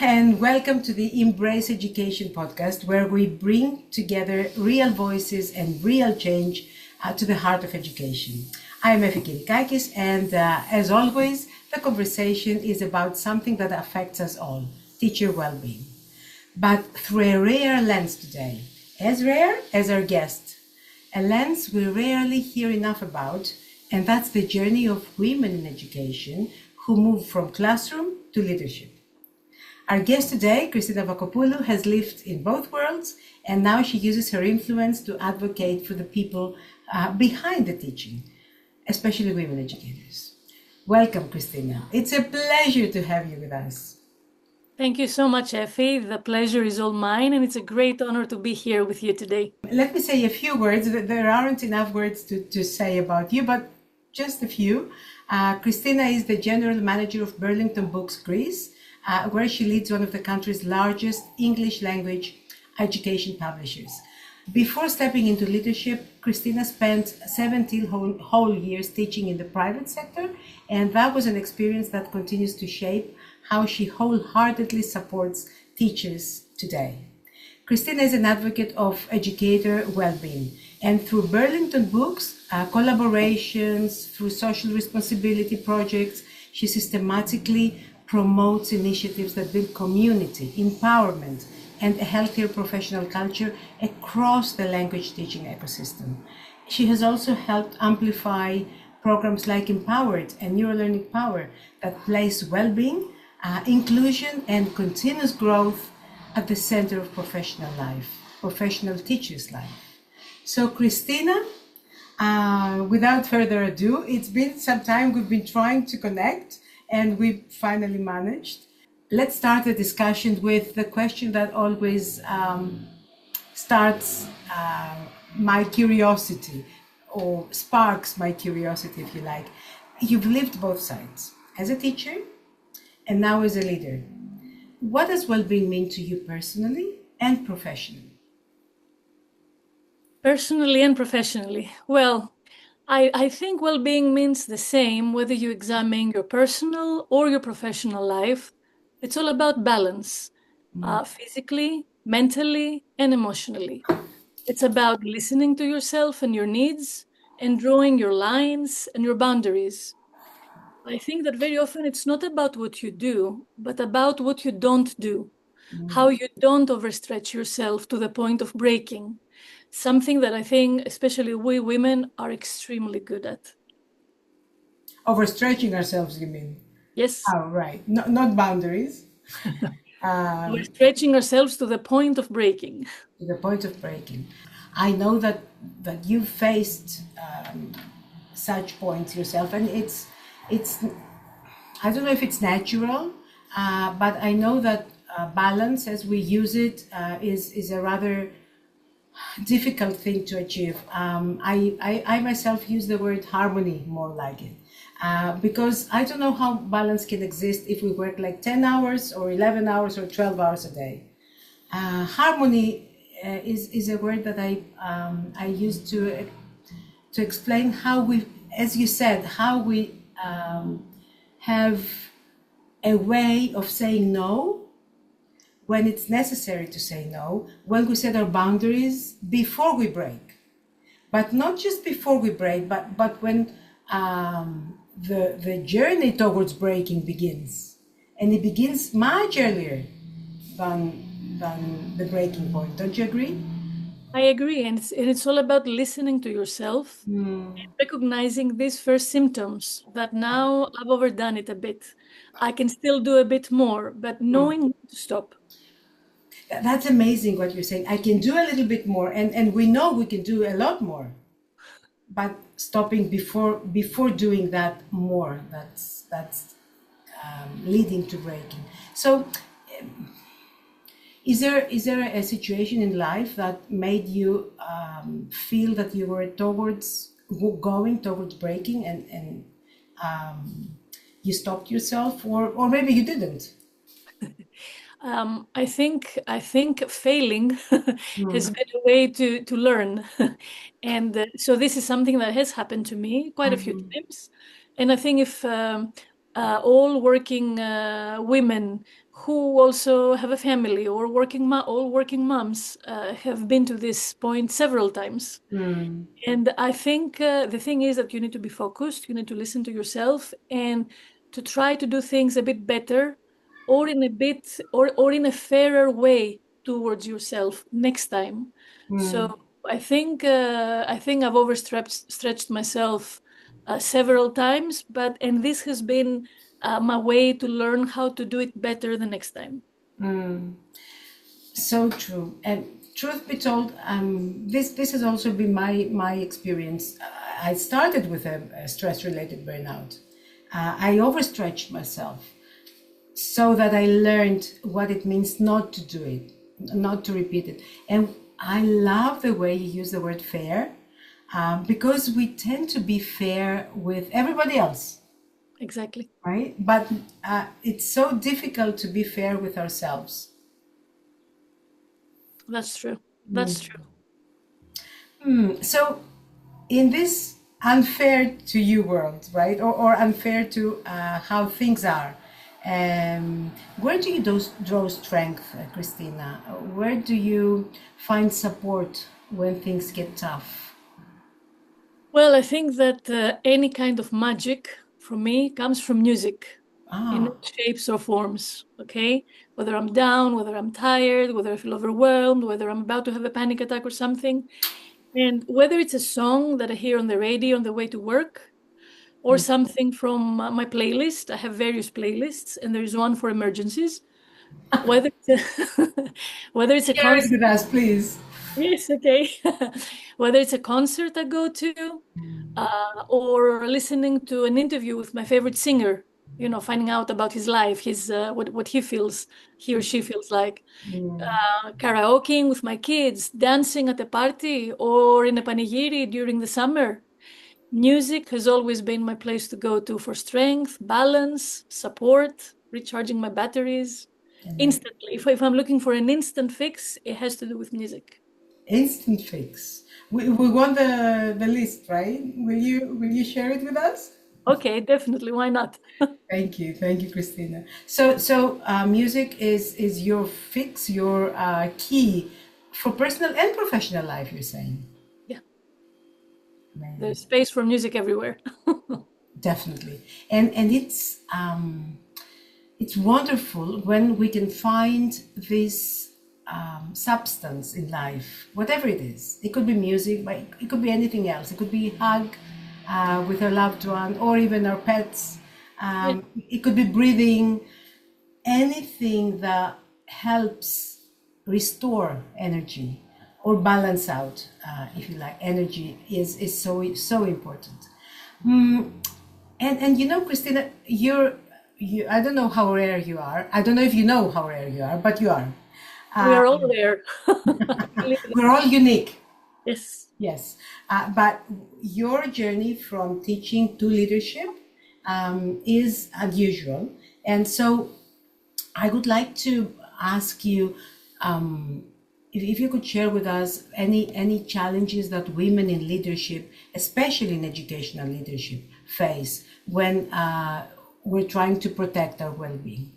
and welcome to the EMBR.ACE Education Podcast, where we bring together real voices and real change to the heart of education. I'm Efi Kirikakis, and as always, the conversation is about something that affects us all, teacher well-being. But through a rare lens today, as rare as our guest, a lens we rarely hear enough about, and that's the journey of women in education who move from classroom to leadership. Our guest today, Christina Bakopoulou, has lived in both worlds, and now she uses her influence to advocate for the people behind the teaching, especially women educators. Welcome, Christina. It's a pleasure to have you with us. Thank you so much, Effie. The pleasure is all mine, and it's a great honor to be here with you today. Let me say a few words. There aren't enough words to say about you, but just a few. Christina is the general manager of Burlington Books, Greece, where she leads one of the country's largest English language education publishers. Before stepping into leadership, Christina spent 17 whole years teaching in the private sector, and that was an experience that continues to shape how she wholeheartedly supports teachers today. Christina is an advocate of educator well-being, and through Burlington Books, collaborations, through social responsibility projects, she systematically promotes initiatives that build community, empowerment, and a healthier professional culture across the language teaching ecosystem. She has also helped amplify programs like Empowered and NeuroLearningPower that place well-being, inclusion, and continuous growth at the center of professional life, professional teachers' life. So Christina, without further ado, it's been some time we've been trying to connect, and we finally managed. Let's start the discussion with the question that always starts my curiosity, or sparks my curiosity, if you like. You've lived both sides, as a teacher and now as a leader. What does well-being mean to you personally and professionally? Personally and professionally. Well, I think well-being means the same whether you examine your personal or your professional life. It's all about balance, physically, mentally, and emotionally. It's about listening to yourself and your needs and drawing your lines and your boundaries. I think that very often it's not about what you do, but about what you don't do, how you don't overstretch yourself to the point of breaking. Something that I think, especially we women, are extremely good at. Overstretching ourselves, you mean? Yes. Oh, right. Not boundaries. Overstretching ourselves to the point of breaking. To the point of breaking. I know that you've faced such points yourself, and it's I don't know if it's natural, but I know that balance, as we use it, is a rather difficult thing to achieve. I myself use the word harmony more like it, because I don't know how balance can exist if we work like 10 hours or 11 hours or 12 hours a day. Harmony is a word that I use to explain how we, as you said, how we have a way of saying no when it's necessary to say no, when we set our boundaries before we break. But not just before we break, but when the journey towards breaking begins. And it begins much earlier than the breaking point. Don't you agree? I agree. And it's all about listening to yourself and recognizing these first symptoms that now I've overdone it a bit. I can still do a bit more, but knowing when to stop. That's amazing what you're saying. I can do a little bit more, and we know we can do a lot more. But stopping before doing that more, that's leading to breaking. So is there a situation in life that made you feel that you were going towards breaking, and you stopped yourself, or maybe you didn't? I think failing has been a way to learn, and so this is something that has happened to me quite a few times. And I think if all working women who also have a family or all working moms have been to this point several times. And I think the thing is that you need to be focused, you need to listen to yourself and to try to do things a bit better or in a bit or in a fairer way towards yourself next time. So I think I've stretched myself several times, and this has been my way to learn how to do it better the next time. So true. And truth be told, this has also been my experience. I started with a stress-related burnout. I overstretched myself so that I learned what it means not to do it, not to repeat it. And I love the way you use the word fair, because we tend to be fair with everybody else. Exactly. Right? But it's so difficult to be fair with ourselves. That's true. That's true. So in this unfair to you world, right? Or unfair to how things are, where do you draw strength, Christina? Where do you find support when things get tough? Well, I think that any kind of magic for me comes from music in all shapes or forms, okay? Whether I'm down, whether I'm tired, whether I feel overwhelmed, whether I'm about to have a panic attack or something. And whether it's a song that I hear on the radio on the way to work or something from my playlist. I have various playlists, and there is one for emergencies. Whether whether it's a Share it concert, with us, please. yes, okay. Whether it's a concert I go to, or listening to an interview with my favorite singer, finding out about his life, his what he or she feels like. Karaokeing with my kids, dancing at a party, or in a panigiri during the summer. Music has always been my place to go to for strength, balance, support, recharging my batteries instantly. If I'm looking for an instant fix, it has to do with music. Instant fix. We want the list, right? Will you share it with us? Okay, definitely. Why not? Thank you, Christina. So music is your fix, your key for personal and professional life. You're saying? Yeah, Amazing. there's space for music everywhere. Definitely, and it's wonderful when we can find this substance in life, whatever it is. It could be music, but it could be anything else. It could be a hug with our loved one, or even our pets. It could be breathing. Anything that helps restore energy or balance out, if you like, energy is so important. And Christina, you I don't know how rare you are. I don't know if you know how rare you are, but you are. We are all there. We're all unique. Yes. Yes. But your journey from teaching to leadership is unusual. And so I would like to ask you if you could share with us any challenges that women in leadership, especially in educational leadership, face when we're trying to protect our well-being.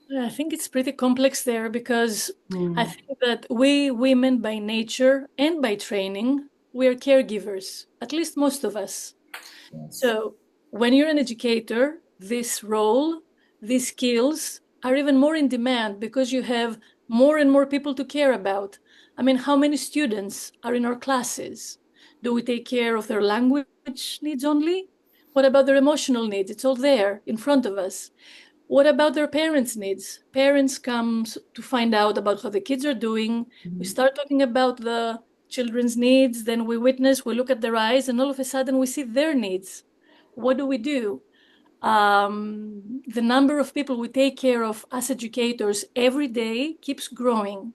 I think it's pretty complex there because I think that we women by nature and by training, we are caregivers, at least most of us. Yes. So when you're an educator, this role, these skills are even more in demand because you have more and more people to care about. I mean, how many students are in our classes? Do we take care of their language needs only? What about their emotional needs? It's all there in front of us. What about their parents' needs? Parents come to find out about how the kids are doing. We start talking about the children's needs, then we look at their eyes, and all of a sudden we see their needs. What do we do? The number of people we take care of as educators every day keeps growing,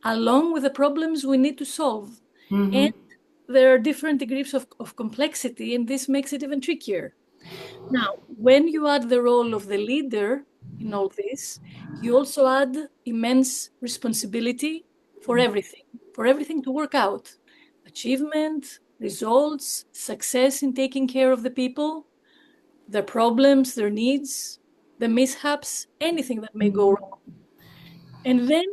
along with the problems we need to solve. And there are different degrees of complexity, and this makes it even trickier. Now, when you add the role of the leader in all this, you also add immense responsibility for everything to work out. Achievement, results, success in taking care of the people, their problems, their needs. the mishaps, anything that may go wrong. And then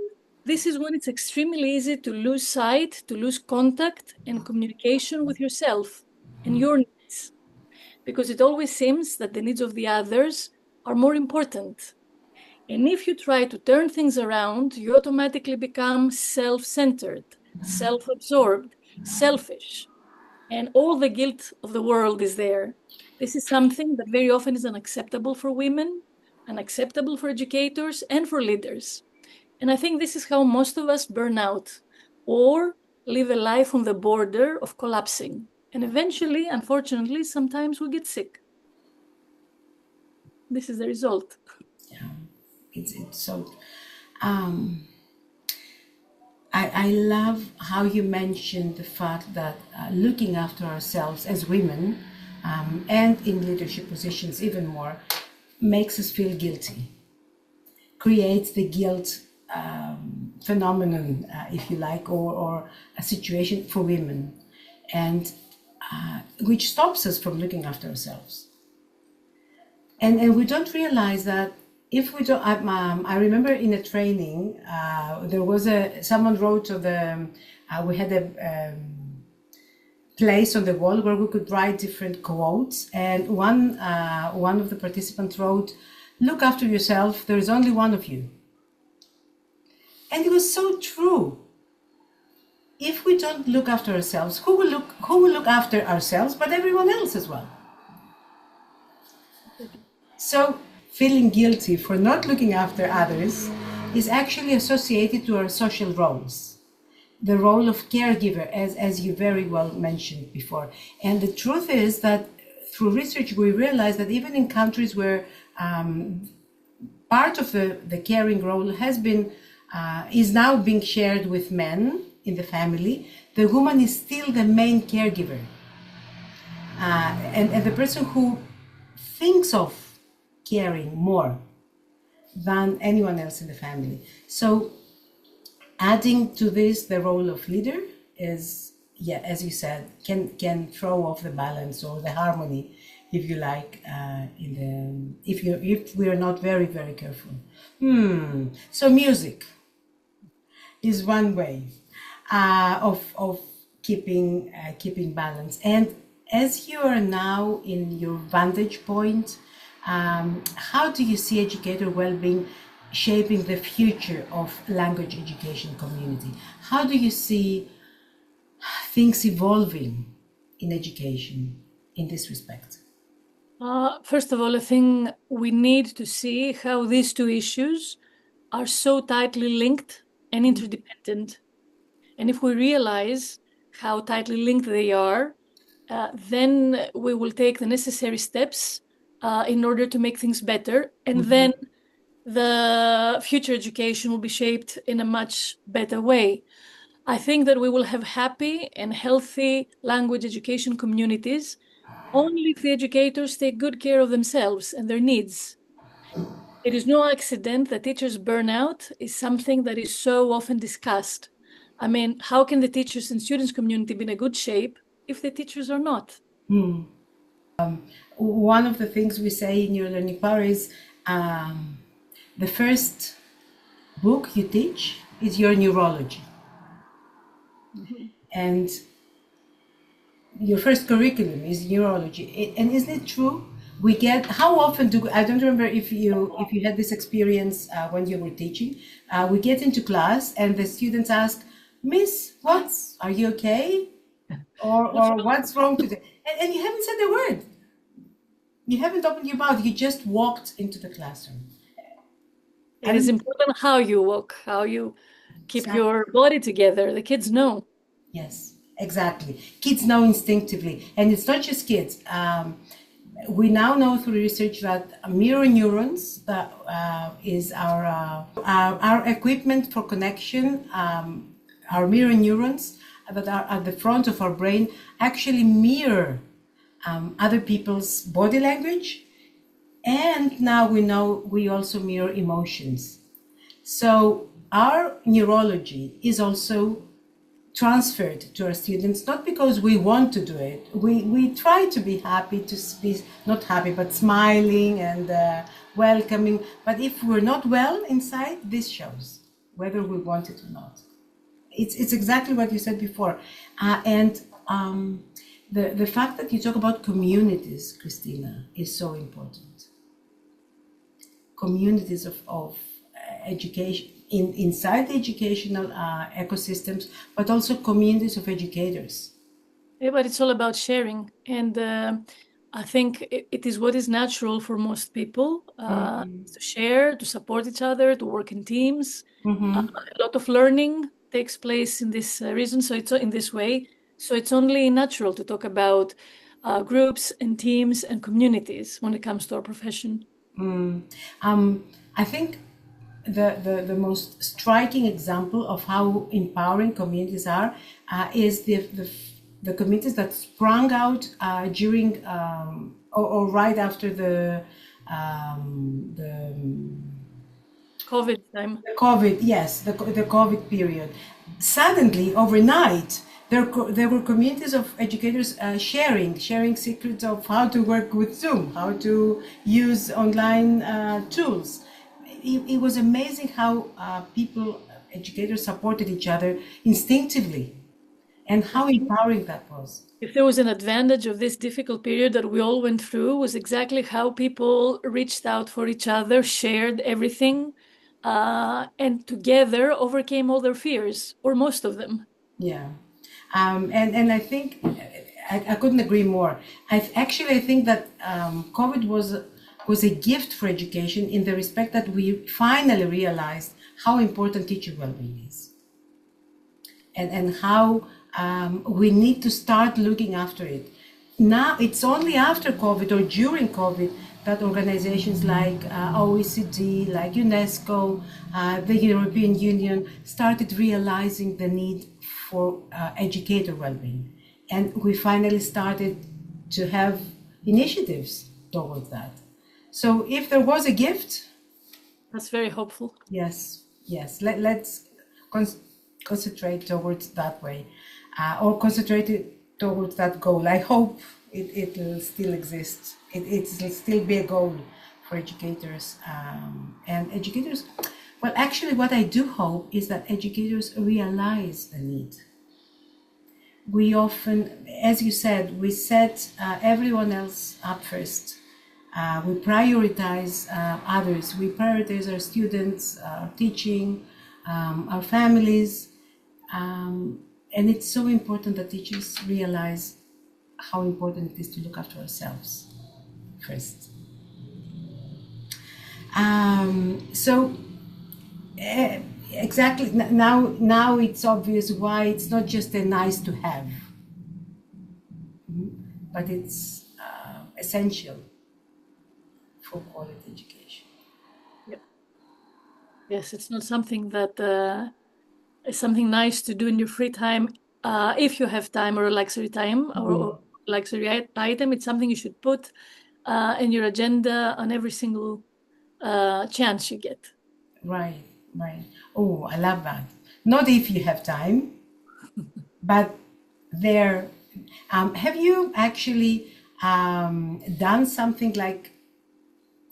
this is when it's extremely easy to lose sight, to lose contact and communication with yourself and your needs, because it always seems that the needs of the others are more important. And if you try to turn things around, you automatically become self-centered, self-absorbed, selfish, and all the guilt of the world is there. This is something that very often is unacceptable for women, unacceptable for educators, and for leaders. And I think this is how most of us burn out or live a life on the border of collapsing. And eventually, unfortunately, sometimes we get sick. This is the result. Yeah, it's so. I love how you mentioned the fact that looking after ourselves as women and in leadership positions even more makes us feel guilty, creates the guilt phenomenon, if you like, or a situation for women, and which stops us from looking after ourselves. And we don't realize that if we don't, I remember in a training, there was someone wrote on the, we had a place on the wall where we could write different quotes. And one of the participants wrote, "Look after yourself, there is only one of you." And it was so true. If we don't look after ourselves, who will look after ourselves, but everyone else as well? So feeling guilty for not looking after others is actually associated to our social roles. The role of caregiver, as you very well mentioned before. And the truth is that through research, we realize that even in countries where part of the caring role is now being shared with men in the family, the woman is still the main caregiver. And the person who thinks of caring more than anyone else in the family. So adding to this, the role of leader is, yeah, as you said, can throw off the balance or the harmony, if you like, if we are not very, very careful. So music is one way of keeping balance. And as you are now in your vantage point, how do you see educator well-being shaping the future of language education community? How do you see things evolving in education in this respect? First of all, I think we need to see how these two issues are so tightly linked and interdependent. And if we realize how tightly linked they are, then we will take the necessary steps in order to make things better. And then the future education will be shaped in a much better way. I think that we will have happy and healthy language education communities only if the educators take good care of themselves and their needs. It is no accident that teachers' burnout is something that is so often discussed. I mean, how can the teachers and students community be in a good shape if the teachers are not? One of the things we say in NeuroLearningPower is the first book you teach is your neurology. And your first curriculum is neurology. And isn't it true? We get, how often I don't remember if you had this experience when you were teaching. We get into class and the students ask, "Miss, are you okay? Or what's wrong today?" And you haven't said a word. You haven't opened your mouth. You just walked into the classroom. It is important how you walk, how you keep your body together. The kids know. Yes, exactly. Kids know instinctively. And it's not just kids. We now know through research that mirror neurons is our equipment for connection. Our mirror neurons that are at the front of our brain actually mirror other people's body language. And now we know we also mirror emotions. So our neurology is also transferred to our students, not because we want to do it. We try to be happy, to be not happy, but smiling and welcoming. But if we're not well inside, this shows, whether we want it or not. It's exactly what you said before. And the fact that you talk about communities, Christina, is so important. Communities of education, inside the educational ecosystems, but also communities of educators. Yeah, but it's all about sharing. And I think it is what is natural for most people to share, to support each other, to work in teams. A lot of learning takes place in this reason. So it's in this way. So it's only natural to talk about groups and teams and communities when it comes to our profession. I think the most striking example of how empowering communities are is the communities that sprung out during or right after the COVID time. The COVID, yes, the COVID period. Suddenly, overnight, there were communities of educators sharing secrets of how to work with Zoom, how to use online tools. It was amazing how educators supported each other instinctively, and how empowering that was. If there was an advantage of this difficult period that we all went through, was exactly how people reached out for each other, shared everything, and together overcame all their fears, or most of them. Yeah, and I think I couldn't agree more. I think that COVID was a gift for education, in the respect that we finally realized how important teacher well-being is, and how we need to start looking after it. Now it's only after COVID or during COVID that organizations like OECD, like UNESCO, the European Union started realizing the need for educator well-being. And we finally started to have initiatives towards that. So if there was a gift, that's very hopeful. Yes, let's concentrate towards that way, or concentrate towards that goal. I hope it will still exist. It will still be a goal for educators, and educators. Well, actually, what I do hope is that educators realize the need. We often, as you said, we set everyone else up first. We prioritize others. We prioritize our students, our teaching, our families. And it's so important that teachers realize how important it is to look after ourselves first. Exactly, now it's obvious why it's not just a nice to have, but it's essential for quality education. Yep. Yes, it's not something that is something nice to do in your free time, if you have time, or a luxury time, or luxury item. It's something you should put in your agenda on every single chance you get. Right. Oh, I love that. Not if you have time, but there. Have you actually done something like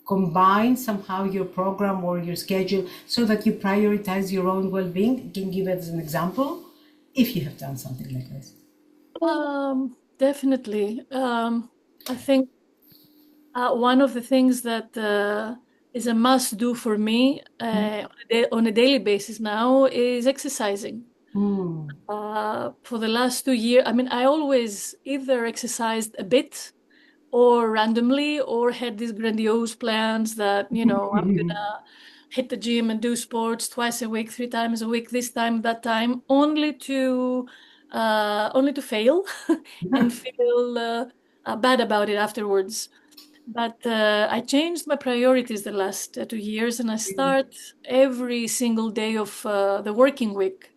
combine somehow your program or your schedule so that you prioritize your own well-being? Can you give us an example if you have done something like this? Definitely. I think one of the things that is a must do for me on a daily basis now is exercising. For the last 2 years, I always either exercised a bit or randomly, or had these grandiose plans that, I'm gonna hit the gym and do sports twice a week, 3 times a week, this time, that time, only to fail and feel bad about it afterwards. But I changed my priorities the last 2 years, and I start every single day of the working week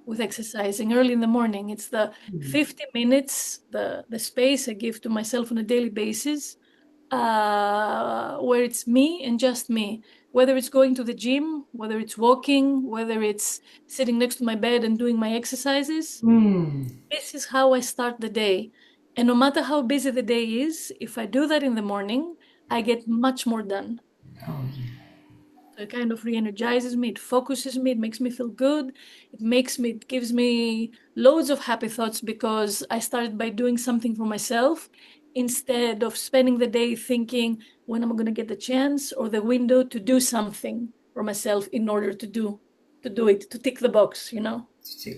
with exercising early in the morning. It's the 50 minutes, the space I give to myself on a daily basis, where it's me and just me. whether it's going to the gym, whether it's walking, whether it's sitting next to my bed and doing my exercises. This is how I start the day. And no matter how busy the day is, if I do that in the morning, I get much more done. Oh, So it kind of re-energizes me, it focuses me, it makes me feel good. It gives me loads of happy thoughts because I started by doing something for myself instead of spending the day thinking when am I going to get the chance or the window to do something for myself in order to do it, to tick the box, you know?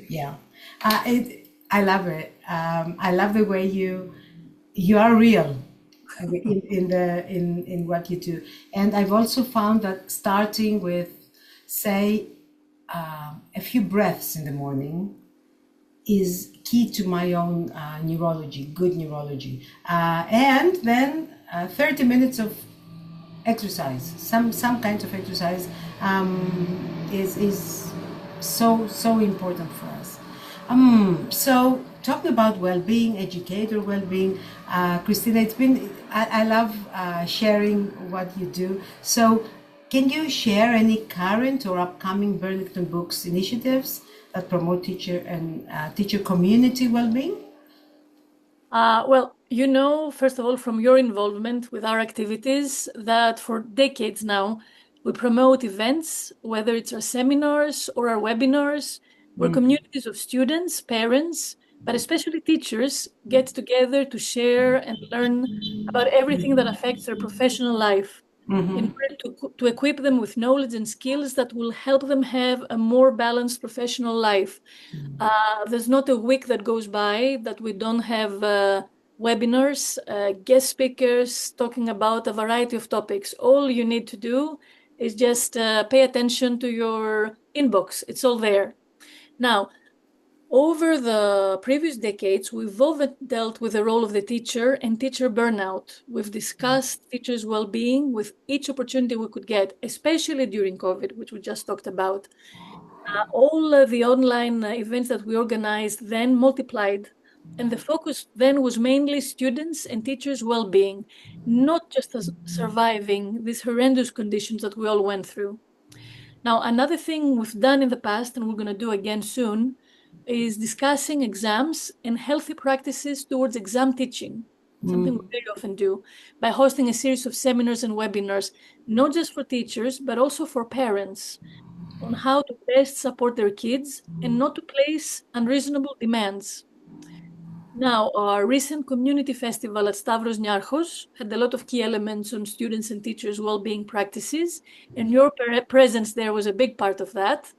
yeah. I love it. I love the way you are real in what you do. And I've also found that starting with, say, a few breaths in the morning is key to my own neurology, good neurology. And then 30 minutes of exercise, some kinds of exercise is so important for us. So talking about well-being, educator well-being, Christina, I love sharing what you do. So can you share any current or upcoming Burlington Books initiatives that promote teacher and teacher community well-being? Well, you know, first of all, from your involvement with our activities, that for decades now, we promote events, whether it's our seminars or our webinars, where communities of students, parents, but especially teachers get together to share and learn about everything that affects their professional life in order to equip them with knowledge and skills that will help them have a more balanced professional life. There's not a week that goes by that we don't have webinars, guest speakers talking about a variety of topics. All you need to do is just pay attention to your inbox. It's all there. Now, over the previous decades, we've often dealt with the role of the teacher and teacher burnout. We've discussed teachers' well-being with each opportunity we could get, especially during COVID, which we just talked about. All the online events that we organized then multiplied, and the focus then was mainly students and teachers' well-being, not just as surviving these horrendous conditions that we all went through. Now, another thing we've done in the past, and we're going to do again soon, is discussing exams and healthy practices towards exam teaching, something we very often do, by hosting a series of seminars and webinars, not just for teachers, but also for parents, on how to best support their kids and not to place unreasonable demands. Now, our recent community festival at Stavros Niarchos had a lot of key elements on students and teachers' well-being practices, and your presence there was a big part of that.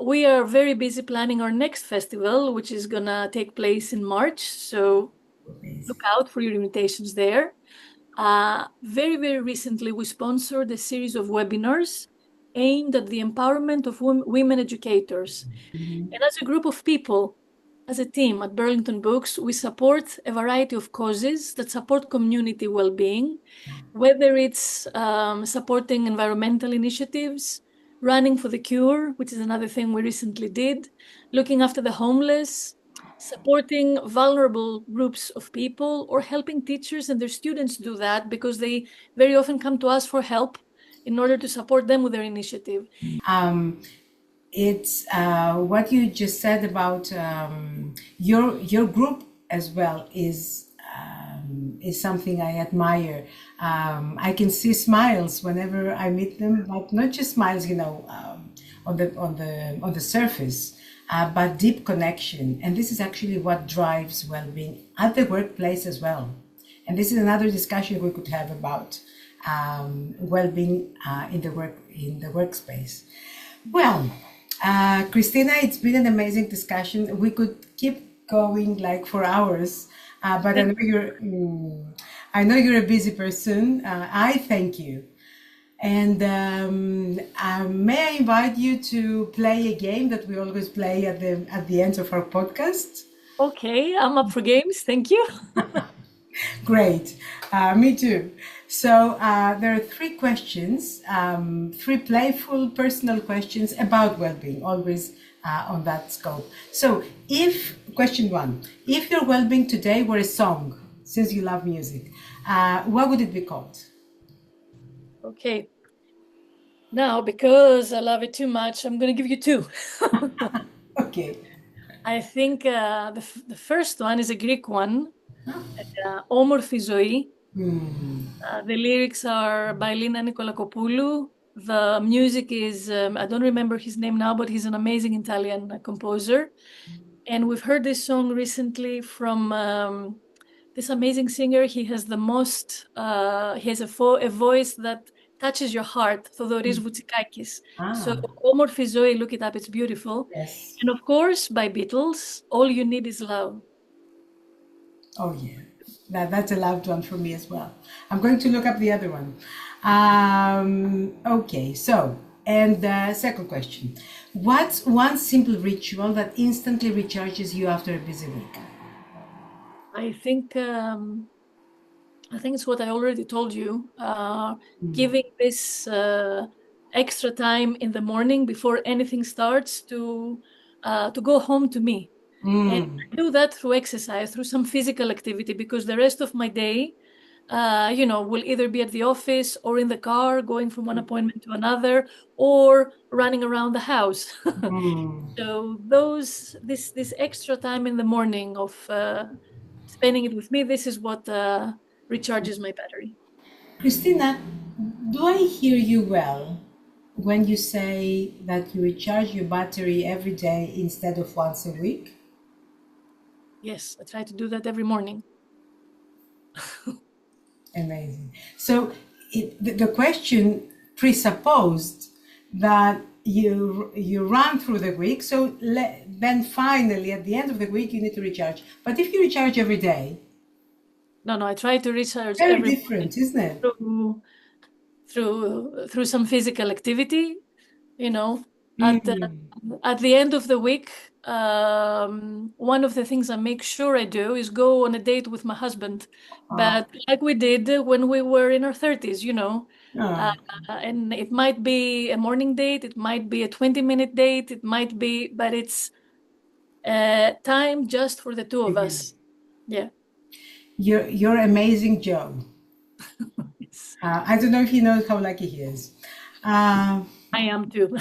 We are very busy planning our next festival, which is going to take place in March, so look out for your invitations there. Very, very recently, we sponsored a series of webinars aimed at the empowerment of women educators. And as a group of people, as a team at Burlington Books, we support a variety of causes that support community well-being, whether it's supporting environmental initiatives, running for the cure, which is another thing we recently did, looking after the homeless, supporting vulnerable groups of people, or helping teachers and their students do that because they very often come to us for help in order to support them with their initiative. It's what you just said about your group as well is something I admire. I can see smiles whenever I meet them, but not just smiles, on the surface, but deep connection. And this is actually what drives well-being at the workplace as well. And this is another discussion we could have about well-being in the workspace. Well, Christina, it's been an amazing discussion. We could keep going like for hours, but I know you're a busy person. I thank you, and may I invite you to play a game that we always play at the end of our podcast. Okay, I'm up for games. Thank you. Great. Me too. So there are three questions, three playful personal questions about well-being, always on that scope. So question one, if your well-being today were a song, since you love music, what would it be called? Okay, Now, because I love it too much, I'm going to give you two. Okay. I think the first one is a Greek one, Όμορφη ζωή. The lyrics are by Lina Nicolakopoulou. The music is, I don't remember his name now, but he's an amazing Italian composer. And we've heard this song recently from this amazing singer. He has the most, he has a voice that touches your heart, Thodoris Voutsikakis. So, Όμορφη ζωή, look it up, it's beautiful. Yes. And of course, by Beatles, All You Need Is Love. Oh, yeah. That's a loved one for me as well. I'm going to look up the other one. Okay, so, and the second question. What's one simple ritual that instantly recharges you after a busy week? I think it's what I already told you. Giving this extra time in the morning before anything starts to go home to me. And I do that through exercise, through some physical activity, because the rest of my day, will either be at the office or in the car, going from one appointment to another, or running around the house. So this extra time in the morning of spending it with me, this is what recharges my battery. Christina, do I hear you well when you say that you recharge your battery every day instead of once a week? Yes, I try to do that every morning. Amazing. So the question presupposed that you run through the week, so then finally at the end of the week you need to recharge. But if you recharge every day, no, I try to recharge very every different, isn't it? Through some physical activity, at the end of the week. One of the things I make sure I do is go on a date with my husband, but like we did when we were in our 30s, and it might be a morning date, it might be a 20-minute date, but it's time just for the two of us. Yeah. You're amazing, Joe. Yes. I don't know if he knows how lucky he is. I am too.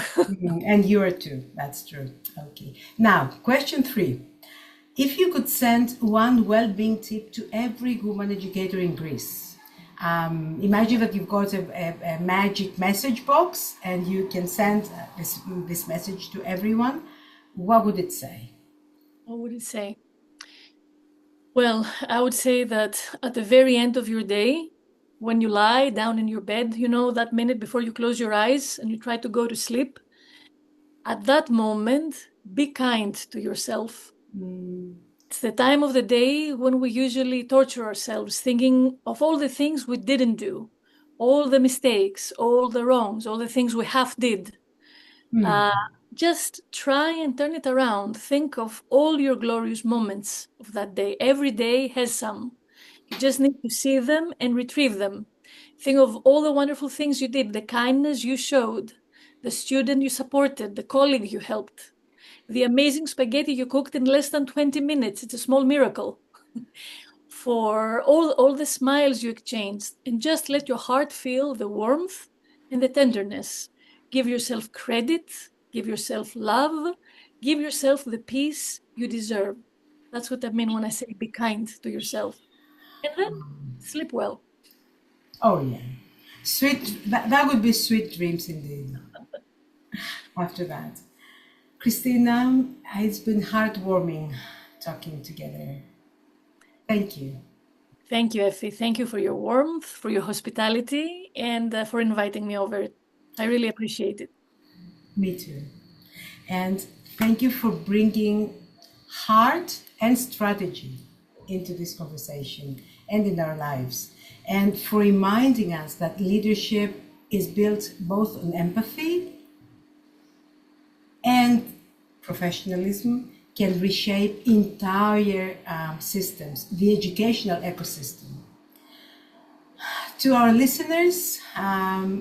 And you are too. That's true. Okay. Now, question 3. If you could send one well-being tip to every woman educator in Greece, imagine that you've got a magic message box and you can send this message to everyone. What would it say? What would it say? Well, I would say that at the very end of your day, when you lie down in your bed, that minute before you close your eyes and you try to go to sleep, at that moment, be kind to yourself. It's the time of the day when we usually torture ourselves, thinking of all the things we didn't do, all the mistakes, all the wrongs, all the things we half did. Just try and turn it around. Think of all your glorious moments of that day. Every day has some. You just need to see them and retrieve them. Think of all the wonderful things you did, the kindness you showed, the student you supported, the colleague you helped, the amazing spaghetti you cooked in less than 20 minutes. It's a small miracle. For all the smiles you exchanged, and just let your heart feel the warmth and the tenderness. Give yourself credit, give yourself love, give yourself the peace you deserve. That's what I mean when I say be kind to yourself. And then sleep well. Oh, yeah. Sweet. That would be sweet dreams indeed. After that. Christina, it's been heartwarming talking together. Thank you. Thank you, Effie. Thank you for your warmth, for your hospitality, and for inviting me over. I really appreciate it. Me too. And thank you for bringing heart and strategy into this conversation and in our lives, and for reminding us that leadership is built both on empathy and professionalism can reshape entire systems, the educational ecosystem. To our listeners,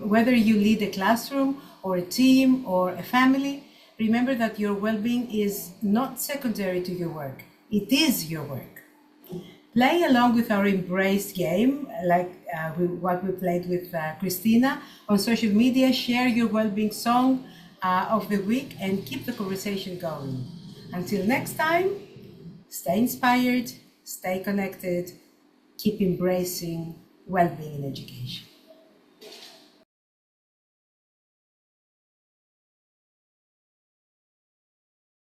whether you lead a classroom or a team or a family, remember that your well-being is not secondary to your work. It is your work. Play along with our Embrace game, like what we played with Christina on social media. Share your well-being song of the week and keep the conversation going. Until next time, stay inspired, stay connected, keep embracing well-being in education.